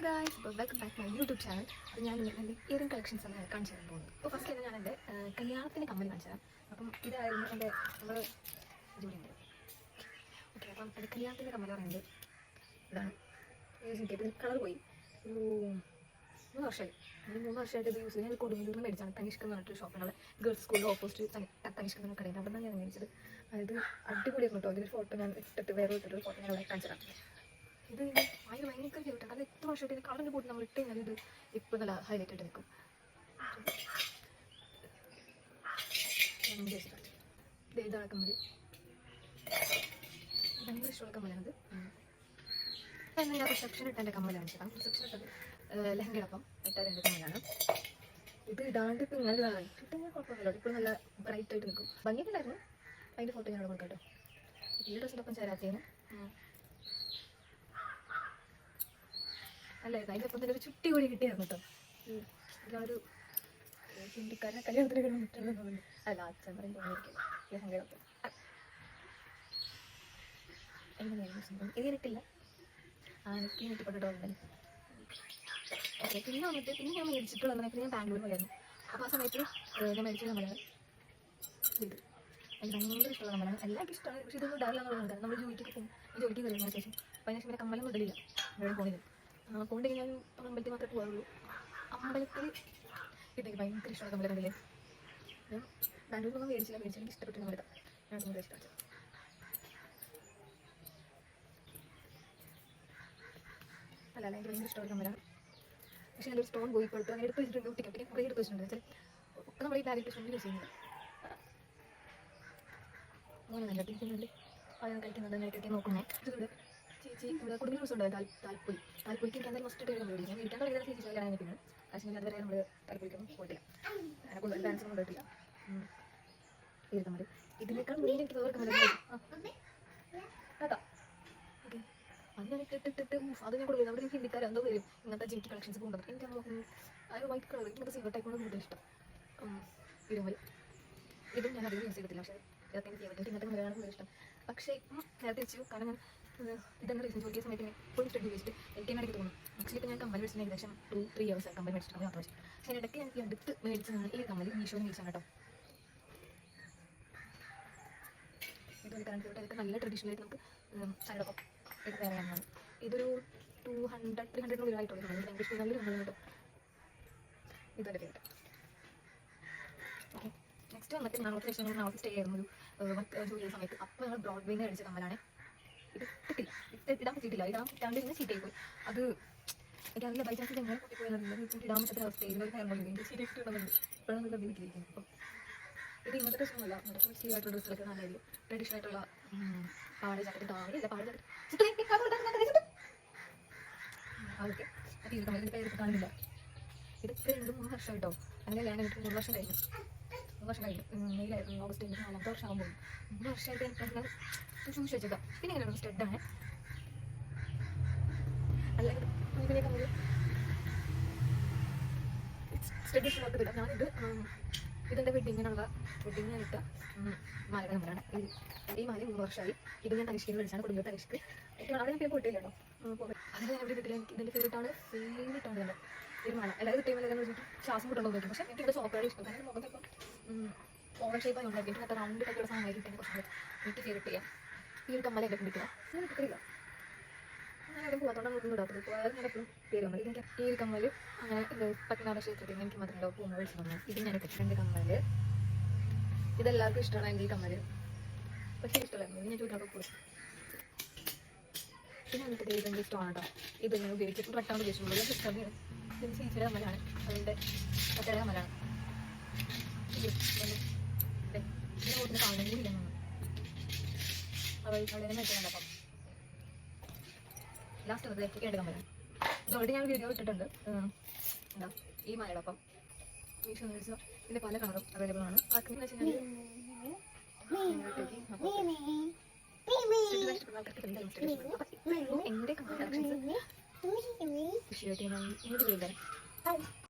Guys, welcome back my YouTube channel. അപ്പോൾ ഞാൻ എൻ്റെ ഇയറിംഗ് കളക്ഷൻസ് ആണ് കാണിച്ചു തരാൻ പോകുന്നത്. അപ്പോൾ ഫസ്റ്റ് തന്നെ ഞാൻ എൻ്റെ കല്യാണത്തിൻ്റെ കമ്മൽ കാണിച്ചു തരാം. അപ്പം ഇതായിരുന്നു എൻ്റെ നമ്മൾ ജോലിയുണ്ട്. ഓക്കെ, അപ്പം എൻ്റെ കല്യാണത്തിൻ്റെ കമ്മൽ പറയുന്നത് ഇതാണ്. ഇത് കളർ പോയി ഒരു 3 വർഷമായി. ഈ 3 വർഷമായിട്ട് ഇത് യൂസ് ചെയ്ത് ഞാൻ കൊടുങ്ങല്ലൂരിൽ നിന്ന് മേടിച്ചാണ്. തനിഷ്ക എന്ന് പറഞ്ഞിട്ട് ഷോപ്പിനുള്ള ഗേൾസ് സ്കൂളിൽ ഓപ്പോസിറ്റ് തനിഷ്ക എന്ന കടയിൽ അവിടെ നിന്നാണ് ഞാൻ മേടിച്ചത്. അതായത് അടിപൊളിയായിരുന്നു കേട്ടോ. ഇതിൻ്റെ ഫോട്ടോ ഞാൻ ഇട്ടിട്ട് വേറെ ഇട്ടിട്ട് ഫോട്ടോ ഞാൻ അവിടെ കാണിച്ചു തരാം. ഇത് ഭയങ്കര ഫേവറേറ്റ്. കാരണം എത്ര വർഷമായിട്ട് കളറിൻ്റെ കൂട്ടി നമ്മൾ ഇട്ട് കഴിഞ്ഞാൽ ഇത് ഇപ്പോൾ നല്ല ഹൈലൈറ്റ് ആയിട്ട് നിൽക്കും. ഇത് ഇതാണ് കമ്മൽ. ഭയങ്കര ഇഷ്ടമുള്ള കമ്മലാണിത്. എന്നാൽ ഞാൻ റിസപ്ഷൻ ഇട്ട എൻ്റെ കമ്മലാണ് ചേട്ടാ. റിസപ്ഷൻ ഇട്ടത് ലഹങ്കടപ്പം ഇട്ട 2 കമ്മലാണ്. ഇത് ഇടാണ്ട് ഇപ്പോൾ ഇങ്ങനെ ഇട്ട് ഞാൻ കുഴപ്പമില്ല. ഇപ്പോൾ നല്ല ബ്രൈറ്റ് ആയിട്ട് നിൽക്കും. ഭംഗിയുണ്ടായിരുന്നു. അതിൻ്റെ ഫോട്ടോ ഞാൻ അവിടെ കൊടുക്കാം കേട്ടോ. ഈ ഡ്രസ്സിനൊപ്പം ചേരാത്തേന് അല്ലായിരുന്നു. അതിൻ്റെ ഒപ്പം തന്നെ ഒരു ചുട്ടി കൂടി കിട്ടിയായിരുന്നു കേട്ടോ. ഇതൊരു ഹിന്ദിക്കാരനെ കല്യാണത്തിന് കിട്ടുന്നു. അല്ല അച്ഛൻ പറയും തോന്നിയിരിക്കില്ല ലഹങ്കടപ്പം. എങ്ങനെയായിരുന്നു ഇത് കിട്ടില്ല. എനിക്ക് കിട്ടിപ്പെട്ടിട്ടോ. ഓക്കെ, പിന്നെ വന്നിട്ട് പിന്നെ ഞാൻ മേടിച്ചിട്ടുള്ളത് ഞാൻ ബാംഗ്ലൂർ പോയായിരുന്നു. അപ്പോൾ ആ സമയത്ത് ഞാൻ മേടിച്ചത് നമ്മളാണ് ഇത്. എനിക്ക് ഭയങ്കര ഇഷ്ടമുള്ള കമ്മലാണ്. എല്ലാവർക്കും ഇഷ്ടമാണ്. പക്ഷേ ഇതൊന്നും ഇടാറില്ല എന്നുള്ളതാണ്. നമ്മൾ ജോലിക്ക് കയറുന്നതിന് ശേഷം അപ്പോൾ അതിന് ശേഷം കമ്മലൊന്നും ഇടലില്ല. ഇവിടെ പോകുന്നത് പോകണ്ടെങ്കിൽ ഞാൻ അമ്പലത്തിൽ മാത്രമേ പോകാറുള്ളൂ. അമ്പലത്തിൽ ഇതെനിക്ക് ഭയങ്കര ഇഷ്ടമുള്ള കമ്മല കണ്ടില്ലേ. ഞാൻ ബാംഗ്ലൂരിലൊന്നും മേടിച്ചില്ല. എനിക്ക് ഇഷ്ടപ്പെട്ടു കമ്മലിടാം. ഞാൻ ഭയങ്കര ഇഷ്ടമാണ്. അല്ല എനിക്ക് ഭയങ്കര ഇഷ്ടമുള്ള കമ്മലാണ്. പക്ഷേ ഞാനൊരു സ്റ്റോൺ പോയി കൊടുത്തു. അങ്ങനെ എടുത്ത് വെച്ചിട്ടുണ്ട്. ഒട്ടിക്കാൻ കുറേ എടുത്ത് വെച്ചിട്ടുണ്ട്. വെച്ചാൽ ഒക്കെ നമ്മൾ ഈ ബാഗിൽ സ്റ്റോൺ യൂസ് ചെയ്യുന്നത്. അങ്ങനെ നല്ല തിരിക്കുന്നുണ്ട്. അതാണ് കഴിക്കുന്നുണ്ട്. അങ്ങനെ കഴിക്കാൻ നോക്കുന്നത്. ഇതുകൊണ്ട് ചേച്ചി ഇവിടെ കുടുംബ ദിവസം ഉണ്ടായിരുന്നു. താൽപ്പൊലിക്ക് എനിക്ക് എന്തായാലും മസ്റ്റ് ഇട്ട് കഴിക്കാൻ വേണ്ടി ഞാൻ കഴിക്കാൻ കളിക്കുന്ന ചേച്ചി കല്യാണം കഴിഞ്ഞിട്ടുണ്ട്. കാശ്മീർ അതുവരെ നമ്മൾ താൽപ്പൊലിക്കൊന്നും പോയിട്ടില്ല. അങ്ങനെ കൂടുതൽ ഡാൻസൊന്നും കൊണ്ടിട്ടില്ല. ഇത് നമ്മൾ ഇതിനേക്കാൾ മുന്നേ എനിക്ക് വേറെ കമ്മൽ കേട്ടോ. ഓക്കെ, അത് ഞാൻ ഇട്ടിട്ട് അത് ഞാൻ കൊടുക്കില്ല. അവിടെ ഹിന്ദിക്കാർ എന്തോ വരും ഇങ്ങനത്തെ ജിമിക്ക് കളക്ഷൻസ് കൊണ്ടുവരും. എനിക്ക് ആ ഒരു വൈറ്റ് കളർ ഇങ്ങനത്തെ സിൽവർ ടൈപ്പാണ് കൂടുതൽ ഇഷ്ടം. ഇരുമൽ ഇതും ഞാൻ അധികം യൂസ് ചെയ്തിട്ടില്ല. പക്ഷേ ഇതൊക്കെ ചെയ്യാൻ പറ്റും. ഇങ്ങനത്തെ കമ്മലാണ് കൂടുതൽ ഇഷ്ടം. പക്ഷേ നേരത്തെ വെച്ചു. കാരണം ഞാൻ ഇതെന്ന് റീസൺ ജോലിയ സമയത്ത് ഫുൾ സ്റ്റഡി വെച്ചിട്ട് എനിക്ക് തന്നെ ഇടയ്ക്ക് തോന്നും. ആക്ച്വലി ഇപ്പോൾ ഞാൻ കമ്മൽ മേടിച്ചത് ഏകദേശം 2-3 ഇയേഴ്സ് കമ്മൽ മേടിച്ചിട്ട് മാത്രം വെച്ചു. പക്ഷേ ഇടയ്ക്ക് എനിക്ക് അടുത്ത് മേടിച്ചതാണ് ഈ കമ്മൽ. മീഷോയിൽ മേടിച്ചാണ് കേട്ടോ. ഇതൊരു കറണ്ട് ഇതൊക്കെ നല്ല ട്രഡീഷണൽ ആയിട്ട് നമുക്ക് സൈഡൊപ്പം ഇത് വേറെയാണ്. ഇതൊരു 200-300 ഉള്ളിലായിട്ടുള്ളൂ. ഭയങ്കര ഇഷ്ടം നല്ലൊരു കമ്മൽ കേട്ടോ. ഇതൊക്കെ കേട്ടോ. ഓക്കെ, നെക്സ്റ്റ് വന്നിട്ട് ഞാൻ നാളത്തെ സ്റ്റേ ആയിരുന്നു ഒരു വർക്ക് ജോലി ചെയ്യുന്ന സമയത്ത്. അപ്പോൾ ഞങ്ങൾ ബ്രോഡ്വേയിൽ നിന്ന് മേടിച്ച കമ്മലാണ്. ഇത് ഇട്ടിട്ടില്ല. ഇടാൻ പറ്റിയിട്ടില്ല. ഇടാൻ പറ്റാണ്ട് ഇങ്ങനെ ചീറ്റായി പോയി. അത് എനിക്കറിയില്ല ബൈ ചാൻസ് എങ്ങനെ പൊട്ടിപ്പോയി ഇടാൻ പറ്റാത്ത അവസ്ഥ. ഇതിൻ്റെ കാര്യങ്ങളുണ്ട് ശരിയായിട്ടുണ്ടെന്നുണ്ട്. ഇപ്പോഴും നമ്മൾ വീട്ടിലിരിക്കുന്നു. അപ്പോൾ ഇത് ഇങ്ങനത്തെ ഡ്രസ്സൊന്നുമല്ല. നമ്മുടെ ഫ്രീ ആയിട്ടുള്ള ഡ്രസ്സൊക്കെ നല്ലതായിരിക്കും. ട്രഡീഷണൽ ആയിട്ടുള്ള പാട് ജാക്കറ്റ് താഴെയില്ല. പാട് ജാക്കറ്റ് അതൊക്കെ അപ്പോൾ ഇത് നമ്മളിതിൻ്റെ പേര് കാണുന്നില്ല. ഇത് 2-3 വർഷമായിട്ടോ. അങ്ങനെ ഞാൻ എനിക്ക് 3 വർഷം കഴിഞ്ഞു. 3 വർഷം കഴിഞ്ഞു. മെയിലായിരുന്നു ഓഗസ്റ്റ് 4ാമത്തെ വർഷം ആകുമ്പോൾ 3 വർഷമായിട്ട് എനിക്കങ്ങനെ ചൂസ് വെച്ചേക്കാം. പിന്നെ എങ്ങനെയാണ് സ്റ്റെഡാണ്. അല്ലെങ്കിൽ ഇതിനെ കമ്മൽ സ്റ്റഡി ഇഷ്ടമാക്കില്ല. ഞാനിത് ഇതെൻ്റെ വെഡിങ്ങിനുള്ള വെഡിങ്ങിനായിട്ട് മാലയുടെ കമ്മലാണ്. ഈ മാല 3 വർഷമായി. ഇത് ഞാൻ തനിഷ്കയിൽ വിളിച്ചാണ്. കുടുംബ തനിഷ്ക്ക് ഏറ്റവും അവിടെ ഞാൻ പേര് പോയിട്ടില്ലല്ലോ. അതിന് ഞാൻ എവിടെ കിട്ടില്ല. എനിക്ക് ഇതിൻ്റെ ഫേവറേറ്റാണ് ഇതിൻ്റെ ഒരു മാല. എല്ലാവരും കിട്ടിയ മേലെ വെച്ചിട്ട് ശ്വാസം കിട്ടണമെന്ന് നോക്കി. പക്ഷേ എനിക്ക് ഇവിടെ സോഫ്റ്റ്വെയർ ഇഷ്ടം. കാരണം മുഖത്ത് ഇപ്പം ഓവർ ഷേപ്പ് ആയി ഉണ്ടാക്കി എനിക്ക് റൗണ്ട് ടൈപ്പുള്ള സാധനമായി കിട്ടിയ കുറച്ച് എനിക്ക് ഫേവറേറ്റ് ചെയ്യാം. ഈ ഒരു കമ്മൽ എൻ്റെ കിട്ടില്ല. ഞാൻ കിട്ടില്ല. അങ്ങനെ പോകാത്തോണ്ടാണ് ഒന്നും ഇടാത്തത്. പോയാൽ ഞാൻ എപ്പോഴും പേര് വന്നത്. എനിക്ക് ഈ ഒരു കമ്മൽ അങ്ങനെ പത്മനാഭ ക്ഷേത്രത്തിൽ എനിക്ക് മാത്രമല്ലോ പൂർണ്ണ വിളിച്ചു വന്നത്. ഇത് ഞാൻ ഇട്ടിട്ടുണ്ട് കമ്മൽ. ഇതെല്ലാവർക്കും ഇഷ്ടമാണ് എനിക്ക് ഈ കമ്മൽ. പക്ഷേ ഇഷ്ടമല്ലായിരുന്നു. ഇത് ഞാൻ ചോദിക്കാൻ പോയി. പിന്നെ വന്നിട്ട് ഇതിൻ്റെ ഇഷ്ടമാണ് കേട്ടോ. ഇത് ഞാൻ ഉപയോഗിച്ചിട്ട് വട്ടാണ്ട് ഉപയോഗിച്ചിട്ടുള്ളൂ. ഞാൻ ഇഷ്ടമാണ്. ഇത് ചേച്ചിയുടെ കമ്മലാണ്. അതിൻ്റെ ഒറ്റയുടെ കമ്മലാണ്. ഇതിൻ്റെ കൂട്ടിന് കാണുന്നത് കൂടി ഇല്ലെന്നാണ് അവൾ അവിടെ മെച്ചമുണ്ട്. അപ്പം ലാസ്റ്റ് വന്നത് കേട്ട കമ്മലാണ്. ഇത് ഓൾറെഡി ഞാൻ വീഡിയോ ഇട്ടിട്ടുണ്ട്. എന്താ ഈ മാലയുടെ അപ്പം മീഷോ എന്ന് വെച്ചാൽ ഇതിൻ്റെ പല കളറും അവൈലബിൾ ആണ്. ആർക്കെന്ന് വെച്ച് കഴിഞ്ഞാൽ എൻ്റെ കമ്മൽ കളക്ഷൻസ് വിഷയമായിട്ട് ഞാൻ ഇങ്ങോട്ട് ചെയ്തേനെ.